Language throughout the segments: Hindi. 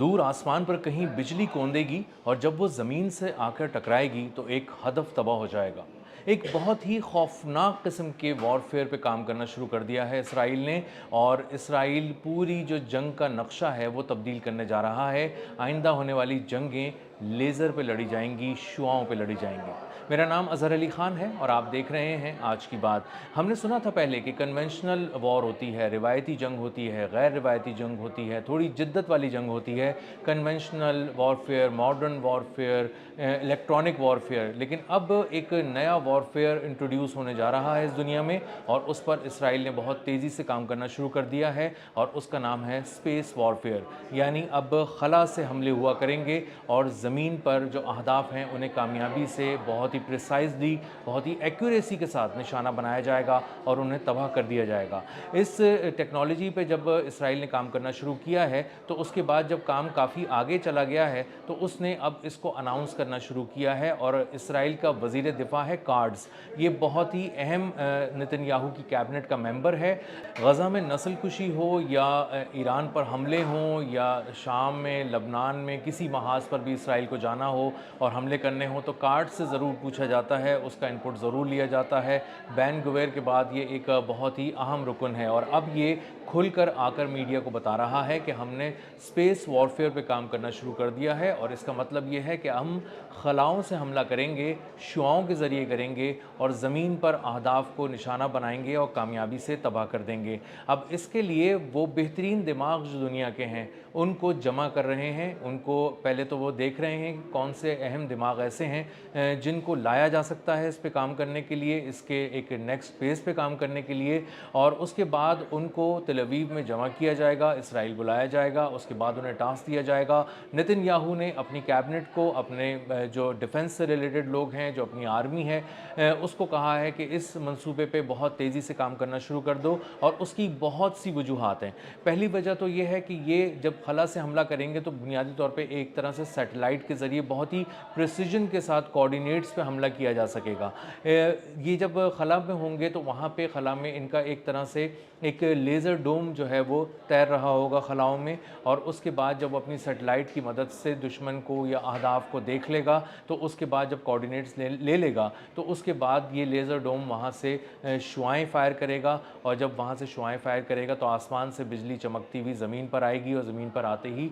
दूर आसमान पर कहीं बिजली कौंदेगी और जब वो ज़मीन से आकर टकराएगी तो एक हदफ तबाह हो जाएगा। एक बहुत ही खौफनाक किस्म के वॉरफेयर पे काम करना शुरू कर दिया है इसराइल ने। और इसराइल पूरी जो जंग का नक्शा है वो तब्दील करने जा रहा है। आइंदा होने वाली जंगें लेज़र पे लड़ी जाएंगी, शुआओं पे लड़ी जाएंगी। मेरा नाम अज़हर अली ख़ान है और आप देख रहे हैं आज की बात। हमने सुना था पहले कि कन्वेंशनल वॉर होती है, रिवायती जंग होती है, गैर रिवायती जंग होती है, थोड़ी जिद्दत वाली जंग होती है, conventional warfare, modern warfare, electronic warfare. लेकिन अब एक नया वॉरफेयर इंट्रोड्यूस होने जा रहा है इस दुनिया में और उस पर इसराइल ने बहुत तेज़ी से काम करना शुरू कर दिया है और उसका नाम है स्पेस वॉरफेयर। यानी अब खला से हमले हुआ करेंगे और ज़मीन पर जो अहदाफ हैं उन्हें कामयाबी से बहुत ही प्रिसाइजली, बहुत ही एक्यूरेसी के साथ निशाना बनाया जाएगा और उन्हें तबाह कर दिया जाएगा। इस टेक्नोलॉजी पे जब इसराइल ने काम करना शुरू किया है तो उसके बाद जब काम काफ़ी आगे चला गया है तो उसने अब इसको अनाउंस करना शुरू किया है। और इसराइल का वज़ीर दिफा है कार्ड्स, ये बहुत ही अहम नेतन्याहू की कैबिनेट का मेंबर है। गज़ा में नस्लकुशी हो या ईरान पर हमले हों या शाम में, लबनान में किसी महाज पर भी इसराइल को जाना हो और हमले करने हो तो कार्ड से ज़रूर पूछा जाता है, उसका इनपुट ज़रूर लिया जाता है। बैन गुवेर के बाद ये एक बहुत ही अहम रुकन है और अब ये खुलकर आकर मीडिया को बता रहा है कि हमने स्पेस वॉरफेयर पे काम करना शुरू कर दिया है और इसका मतलब ये है कि हम खलाओं से हमला करेंगे, शुआओं के ज़रिए करेंगे और ज़मीन पर अहदाफ को निशाना बनाएंगे और कामयाबी से तबाह कर देंगे। अब इसके लिए वो बेहतरीन दिमाग जो दुनिया के हैं उनको जमा कर रहे हैं। उनको पहले तो वो देख रहे हैं कि कौन से अहम दिमाग ऐसे हैं जिनको लाया जा सकता है इस पे काम करने के लिए, इसके एक नेक्स्ट फेज़ पे काम करने के लिए। और उसके बाद उनको तेल अवीव में जमा किया जाएगा, इसराइल बुलाया जाएगा, उसके बाद उन्हें टास्क दिया जाएगा। नेतन्याहू ने अपनी कैबिनेट को, अपने जो डिफेंस से रिलेटेड लोग हैं, जो अपनी आर्मी है, उसको कहा है कि इस मंसूबे पे बहुत तेज़ी से काम करना शुरू कर दो। और उसकी बहुत सी वजूहात हैं। पहली वजह तो ये है कि ये जब खला से हमला करेंगे तो बुनियादी तौर पे एक तरह से सैटेलाइट के ज़रिए बहुत ही प्रिसिजन के साथ कोऑर्डिनेट्स पे हमला किया जा सकेगा। ये जब खला में होंगे तो वहाँ पे खला में इनका एक तरह से एक लेज़र डोम जो है वो तैर रहा होगा खलाओं में। और उसके बाद जब अपनी सैटेलाइट की मदद से दुश्मन को या अहदाफ को देख लेगा तो उसके बाद जब कोऑर्डिनेट्स ले लेगा तो उसके बाद ये लेज़र डोम वहाँ से शुआएँ फायर करेगा। और जब वहाँ से शुआएँ फायर करेगा तो आसमान से बिजली चमकती हुई ज़मीन पर आएगी और ज़मीन पर आते ही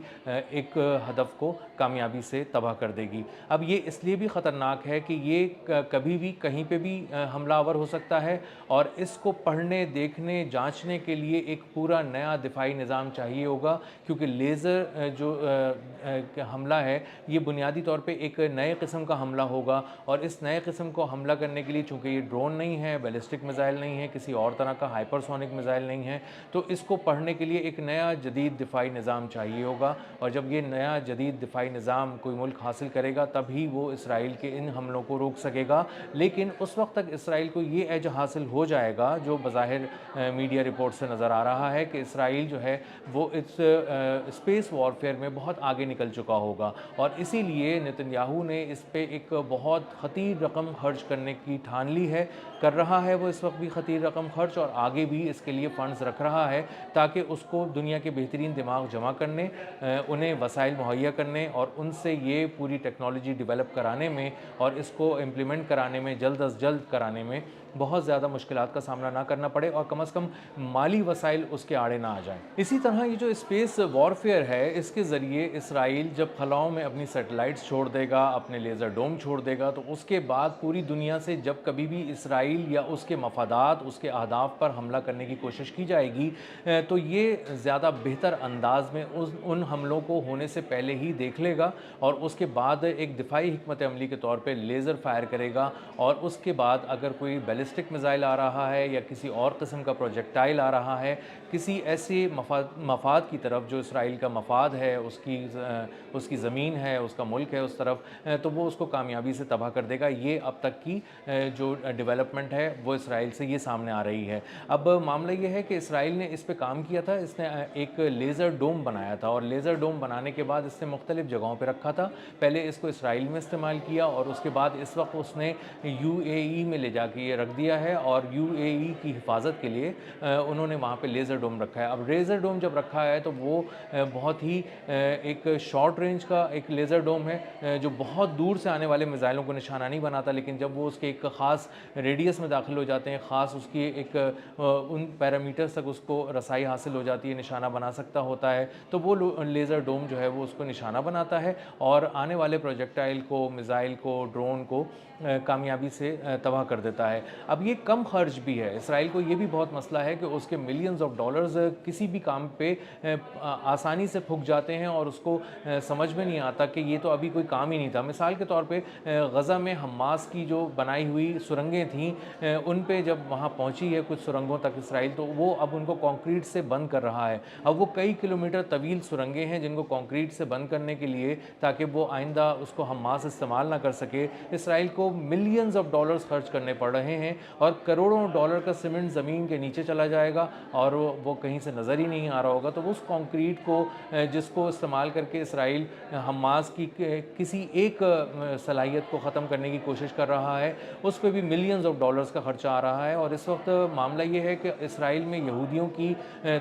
एक हदफ को कामयाबी से तबाह कर देगी। अब ये इसलिए भी ख़तरनाक है कि ये कभी भी कहीं पे भी हमलावर हो सकता है और इसको पढ़ने, देखने, जांचने के लिए एक पूरा नया दिफाई निज़ाम चाहिए होगा। क्योंकि लेज़र जो हमला है ये बुनियादी तौर पे एक नए किस्म का हमला होगा और इस नए किस्म को हमला करने के लिए, चूँकि ये ड्रोन नहीं है, बैलिस्टिक मिसाइल नहीं है, किसी और तरह का हाइपरसोनिक मिसाइल नहीं है, तो इसको पढ़ने के लिए एक नया जदीद दिफाई निज़ाम चाहिए होगा। और जब ये नया जदीद दिफाई निज़ाम कोई मुल्क हासिल करेगा तभी वो इसराइल के इन हमलों को रोक सकेगा। लेकिन उस वक्त तक इसराइल को ये एज हासिल हो जाएगा जो बज़ाहिर मीडिया रिपोर्ट से नज़र आ रहा है कि इसराइल जो है वो इस स्पेस वॉरफेयर में बहुत आगे निकल चुका होगा। और इसीलिए नेतन्याहू ने इस पे एक बहुत ख़तीर रकम खर्च करने की ठान ली है, कर रहा है वो इस वक्त भी ख़तीर रकम खर्च और आगे भी इसके लिए फ़ंड्स रख रहा है ताकि उसको दुनिया के बेहतरीन दिमाग जमा करने, उन्हें वसाइल मुहैया करने और उनसे ये पूरी टेक्नोलॉजी डेवलप कराने में और इसको इम्प्लीमेंट कराने में, जल्द अज़ जल्द कराने में बहुत ज़्यादा मुश्किलात का सामना ना करना पड़े और कम से कम माली वसाइल उसके आड़े ना आ जाएं। इसी तरह ये जो स्पेस वॉरफेयर है इसके ज़रिए इसराइल जब खलाओं में अपनी सैटेलाइट्स छोड़ देगा, अपने लेज़र डोम छोड़ देगा, तो उसके बाद पूरी दुनिया से जब कभी भी इसराइल या उसके मफादात, उसके अहदाफ पर हमला करने की कोशिश की जाएगी तो ये ज़्यादा बेहतर अंदाज में उन हमलों को होने से पहले ही देख लेगा और उसके बाद एक दिफाई हिकमत अमली के तौर पर लेज़र फायर करेगा। और उसके बाद अगर कोई बैलिस्टिक मिसाइल आ रहा है या किसी और किस्म का प्रोजेक्टाइल आ रहा है किसी ऐसे मफाद की तरफ जो इसराइल का मफाद है, उसकी ज़मीन है, उसका मुल्क है उस तरफ, तो वो उसको कामयाबी से तबाह कर देगा। ये अब तक की जो डेवलपमेंट है वो इसराइल से ये सामने आ रही है। अब मामला ये है कि इसराइल ने इस पे काम किया था, इसने एक लेज़र डोम बनाया था और लेज़र डोम बनाने के बाद इसने मुख्तलिफ़ जगहों पर रखा था। पहले इसको इसराइल में इस्तेमाल किया और उसके बाद इस वक्त उसने UAE में ले जाके ये रख दिया है और यूएई की हिफाजत के लिए उन्होंने वहाँ पे लेज़र डोम रखा है। अब लेज़र डोम जब रखा है तो वो बहुत ही एक शॉर्ट रेंज का एक लेज़र डोम है जो बहुत दूर से आने वाले मिसाइलों को निशाना नहीं बनाता, लेकिन जब वो उसके एक ख़ास रेडियस में दाखिल हो जाते हैं, ख़ास उसकी एक उन पैरामीटर्स तक उसको रसाई हासिल हो जाती है, निशाना बना सकता होता है, तो वो लेज़र डोम जो है वो उसको निशाना बनाता है और आने वाले प्रोजेक्टाइल को, मिसाइल को, ड्रोन को कामयाबी से तबाह कर देता है। अब ये कम खर्च भी है। इसराइल को ये भी बहुत मसला है कि उसके मिलियंस ऑफ डॉलर्स किसी भी काम पे आसानी से फूक जाते हैं और उसको समझ में नहीं आता कि ये तो अभी कोई काम ही नहीं था। मिसाल के तौर पे गज़ा में हमास की जो बनाई हुई सुरंगें थीं, उन पे जब वहाँ पहुँची है कुछ सुरंगों तक इसराइल, तो वो अब उनको कंक्रीट से बंद कर रहा है। अब वो कई किलोमीटर तवील सुरंगें हैं जिनको कंक्रीट से बंद करने के लिए, ताकि वो आइंदा उसको हमास इस्तेमाल ना कर सके, इसराइल को मिलियंस ऑफ डॉलर्स खर्च करने पड़ रहे हैं और करोड़ों डॉलर का सीमेंट ज़मीन के नीचे चला जाएगा और वो कहीं से नज़र ही नहीं आ रहा होगा। तो उस कंक्रीट को जिसको इस्तेमाल करके इसराइल हमास की किसी एक सलाहियत को ख़त्म करने की कोशिश कर रहा है, उस पर भी मिलियंस ऑफ डॉलर्स का खर्चा आ रहा है। और इस वक्त मामला ये है कि इसराइल में यहूदियों की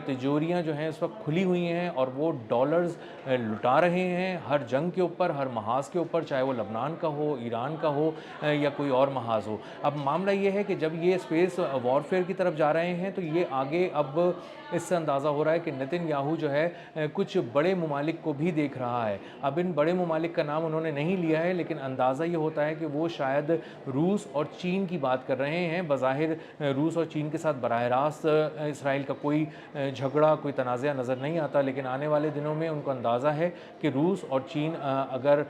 तिजोरियाँ जो हैं इस वक्त खुली हुई हैं और वो डॉलर्स लुटा रहे हैं हर जंग के ऊपर, हर महाज के ऊपर, चाहे वो लबनान का हो, ईरान का हो या कोई और महाज हो। अब मामला ये है कि जब ये स्पेस वॉरफेयर की तरफ जा रहे हैं तो ये आगे अब इससे अंदाज़ा हो रहा है कि नेतन्याहू जो है कुछ बड़े ममालिक को भी देख रहा है। अब इन बड़े ममालिक का नाम उन्होंने नहीं लिया है, लेकिन अंदाज़ा ये होता है कि वो शायद रूस और चीन की बात कर रहे हैं। बज़ाहिर रूस और चीन के साथ बराह रास्त इसराइल का कोई झगड़ा, कोई तनाज़ा नज़र नहीं आता, लेकिन आने वाले दिनों में उनको अंदाज़ा है कि रूस और चीन अगर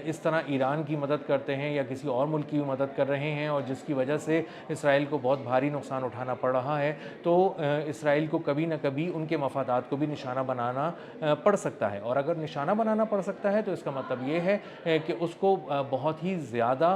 इस तरह ईरान की मदद करते हैं या किसी और मुल्क की भी मदद कर रहे हैं और जिसकी वजह से इसराइल को बहुत भारी नुकसान उठाना पड़ रहा है, तो इसराइल को कभी न कभी उनके मफादात को भी निशाना बनाना पड़ सकता है। और अगर निशाना बनाना पड़ सकता है तो इसका मतलब ये है कि उसको बहुत ही ज़्यादा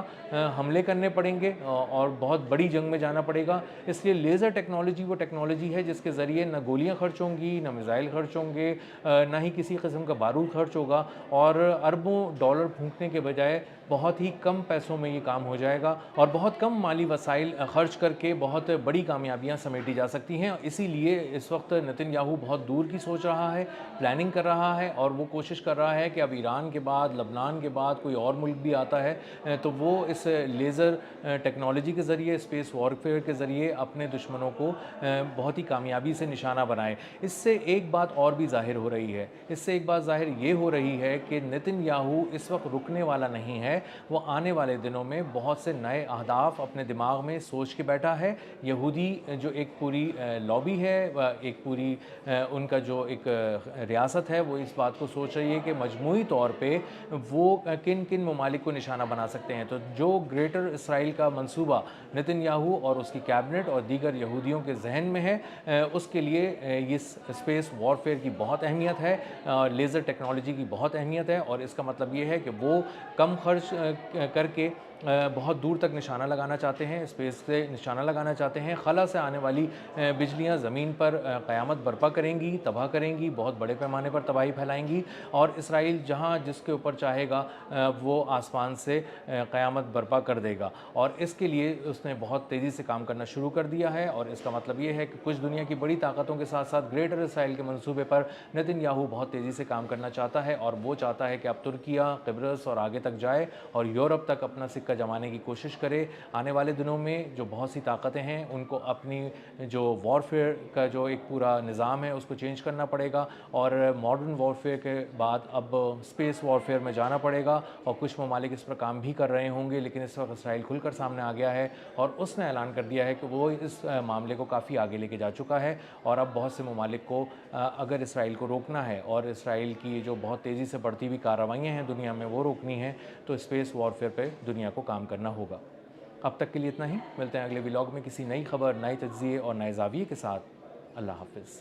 हमले करने पड़ेंगे और बहुत बड़ी जंग में जाना पड़ेगा। इसलिए लेज़र टेक्नोलॉजी वो टेक्नोलॉजी है जिसके ज़रिए न गोलियाँ खर्च होंगी, न मिसाइल खर्च होंगे, ना ही किसी किस्म का बारूद खर्च होगा और अरबों डॉलर फूंकने के बजाय बहुत ही कम पैसों में ये काम हो जाएगा और बहुत कम माली वसाइल खर्च करके बहुत बड़ी कामयाबियां समेटी जा सकती हैं। इसीलिए इस वक्त नेतन्याहू बहुत दूर की सोच रहा है, प्लानिंग कर रहा है और वो कोशिश कर रहा है कि अब ईरान के बाद, लबनान के बाद कोई और मुल्क भी आता है तो वो इस लेज़र टेक्नोलॉजी के ज़रिए, स्पेस वॉरफेयर के ज़रिए अपने दुश्मनों को बहुत ही कामयाबी से निशाना बनाए। इससे एक बात और भी ज़ाहिर हो रही है, इससे एक बात ज़ाहिर ये हो रही है कि नेतन्याहू इस वक्त रुकने वाला नहीं है। वो आने वाले दिनों में बहुत से नए अहदाफ अपने दिमाग में सोच के बैठा है। यहूदी जो एक पूरी लॉबी है, एक पूरी उनका जो एक रियासत है, वो इस बात को सोच रही है कि मजमूई तौर पे वो किन किन ममालिक को निशाना बना सकते हैं। तो जो ग्रेटर इसराइल का मंसूबा नेतन्याहू और उसकी कैबिनेट और दीगर यहूदियों के जहन में है, उसके लिए इस स्पेस वॉरफेयर की बहुत अहमियत है, लेज़र टेक्नोलॉजी की बहुत अहमियत है और इसका मतलब ये है कि वो कम खर्च करके बहुत दूर तक निशाना लगाना चाहते हैं, स्पेस से निशाना लगाना चाहते हैं। खला से आने वाली बिजलियां ज़मीन पर क़यामत बर्पा करेंगी, तबाह करेंगी, बहुत बड़े पैमाने पर तबाही फैलाएंगी और इसराइल जहां जिसके ऊपर चाहेगा वो आसमान से क़यामत बर्पा कर देगा। और इसके लिए उसने बहुत तेज़ी से काम करना शुरू कर दिया है और इसका मतलब ये है कि कुछ दुनिया की बड़ी ताकतों के साथ साथ ग्रेटर इसराइल के मंसूबे पर नेतन्याहू बहुत तेज़ी से काम करना चाहता है और वो चाहता है कि अब तुर्किया, क़िब्रस और आगे तक जाए और यूरोप तक अपना सिक्का जमाने की कोशिश करे। आने वाले दिनों में जो बहुत सी ताकतें हैं उनको अपनी जो वॉरफेयर का जो एक पूरा निज़ाम है उसको चेंज करना पड़ेगा और मॉडर्न वॉरफेयर के बाद अब स्पेस वॉरफेयर में जाना पड़ेगा और कुछ ममालिक इस पर काम भी कर रहे होंगे, लेकिन इस वक्त इसराइल खुलकर सामने आ गया है और उसने ऐलान कर दिया है कि वो इस मामले को काफ़ी आगे लेके जा चुका है और अब बहुत से ममालिक को अगर इसराइल को रोकना है और इसराइल की जो बहुत तेज़ी से बढ़ती हुई कार्रवाइयाँ हैं दुनिया में वो रोकनी है तो स्पेस वॉरफेयर पे दुनिया को काम करना होगा। अब तक के लिए इतना ही, मिलते हैं अगले व्लॉग में किसी नई खबर, नए तज्ज़िये और नए ज़ाविये के साथ। अल्लाह हाफ़िज़।